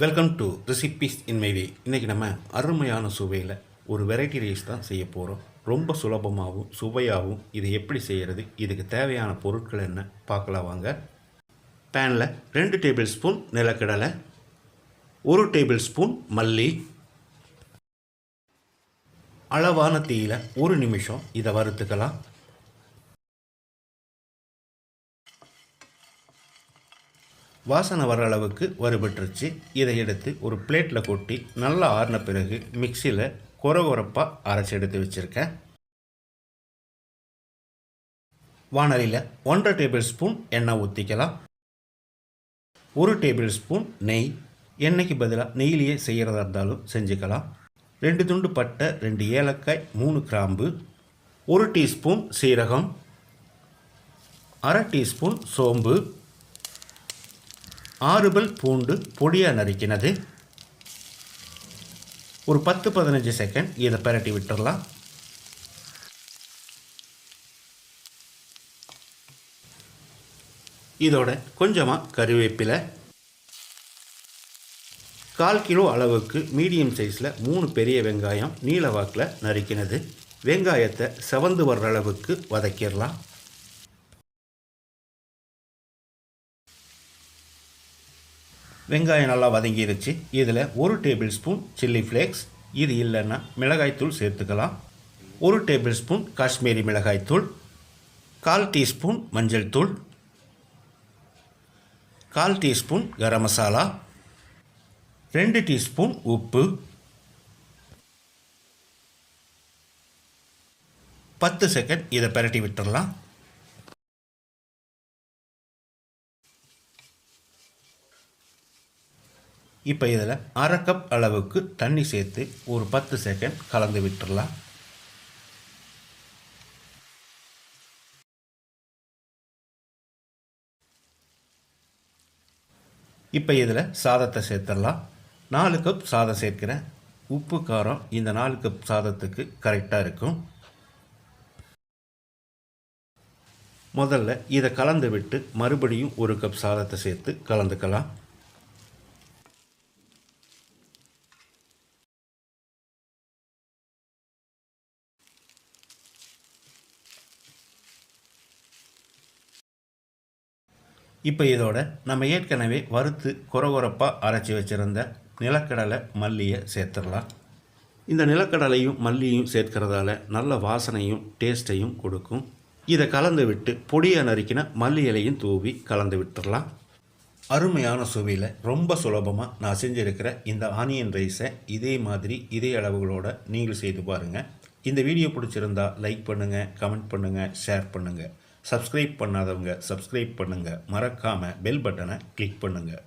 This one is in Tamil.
Welcome to recipes in my way. இன்றைக்கி நம்ம அருமையான சுவையில் ஒரு வெரைட்டி ரைஸ் தான் செய்ய போகிறோம். ரொம்ப சுலபமாகவும் சுவையாகவும் இது எப்படி செய்கிறது, இதுக்கு தேவையான பொருட்கள் என்ன பார்க்கலாம் வாங்க. பேனில் 2 டேபிள் ஸ்பூன் நிலக்கடலை, 1 டேபிள் ஸ்பூன் மல்லி, அளவான தீயில் 1 நிமிஷம் இதை வறுத்துக்கலாம். வாசனை வர அளவுக்கு வறுபட்டுருச்சு. இதை எடுத்து ஒரு பிளேட்டில் கொட்டி நல்லா ஆறின பிறகு மிக்சியில் கொரகொரப்பாக அரைச்சி எடுத்து வச்சுருக்கேன். வானலியில் 1.5 டேபிள் ஸ்பூன் எண்ணெய் ஊற்றிக்கலாம். 1 டேபிள் ஸ்பூன் நெய். எண்ணெய்க்கு பதிலாக நெய்யிலேயே செய்கிறதா இருந்தாலும் செஞ்சுக்கலாம். 2 துண்டு பட்டை, 2 ஏலக்காய், 3 கிராம்பு, 1 டீஸ்பூன் சீரகம், அரை டீஸ்பூன் சோம்பு, 6 பல் பூண்டு பொடியாக நறுக்கினது. ஒரு 10-15 செகண்ட் இதை பரட்டி விட்டுடலாம். இதோட கொஞ்சமாக கறிவேப்பிலை, 1/4 கிலோ அளவுக்கு மீடியம் சைஸில் 3 பெரிய வெங்காயம் நீல வாக்கில் நறுக்கினது. வெங்காயத்தை செவந்து வர்ற அளவுக்கு வதக்கிடலாம். வெங்காயம் நல்லா வதங்கிருச்சு. இதில் 1 டேபிள் ஸ்பூன் சில்லி ஃப்ளேக்ஸ், இது இல்லைன்னா மிளகாய்த்தூள் சேர்த்துக்கலாம். 1 டேபிள் ஸ்பூன் காஷ்மீரி மிளகாய்த்தூள், 1/4 டீஸ்பூன் மஞ்சள் தூள், 1/4 டீஸ்பூன் கரம் மசாலா, 2 டீஸ்பூன் உப்பு, 10 செகண்ட் இதை பரட்டி விட்டுடலாம். இப்போ இதில் அரை கப் அளவுக்கு தண்ணி சேர்த்து ஒரு 10 செகண்ட் கலந்து விட்டுடலாம். இப்போ இதில் சாதத்தை சேர்த்துடலாம். 4 கப் சாதம் சேர்க்கிறேன். உப்பு காரம் இந்த 4 கப் சாதத்துக்கு கரெக்டாக இருக்கும். முதல்ல இதை கலந்து விட்டு மறுபடியும் 1 கப் சாதத்தை சேர்த்து கலந்துக்கலாம். இப்போ இதோட நம்ம ஏற்கனவே வறுத்து கொரகொரப்பாக அரைச்சி வச்சுருந்த நிலக்கடலை மல்லியை சேர்த்துடலாம். இந்த நிலக்கடலையும் மல்லியும் சேர்க்கிறதால நல்ல வாசனையும் டேஸ்ட்டையும் கொடுக்கும். இதை கலந்து விட்டு பொடியாக நறுக்கின மல்லி இலையும் தூவி கலந்து விட்டுடலாம். அருமையான சுவையில் ரொம்ப சுலபமாக நான் செஞ்சுருக்கிற இந்த ஆனியன் ரைஸை இதே மாதிரி இதே அளவுகளோட நீங்கள் செய்து பாருங்கள். இந்த வீடியோ பிடிச்சிருந்தா லைக் பண்ணுங்கள், கமெண்ட் பண்ணுங்கள், ஷேர் பண்ணுங்கள். சப்ஸ்கிரைப் பண்ணாதவங்க சப்ஸ்கிரைப் பண்ணுங்கள். மறக்காமல் பெல் பட்டனை கிளிக் பண்ணுங்கள்.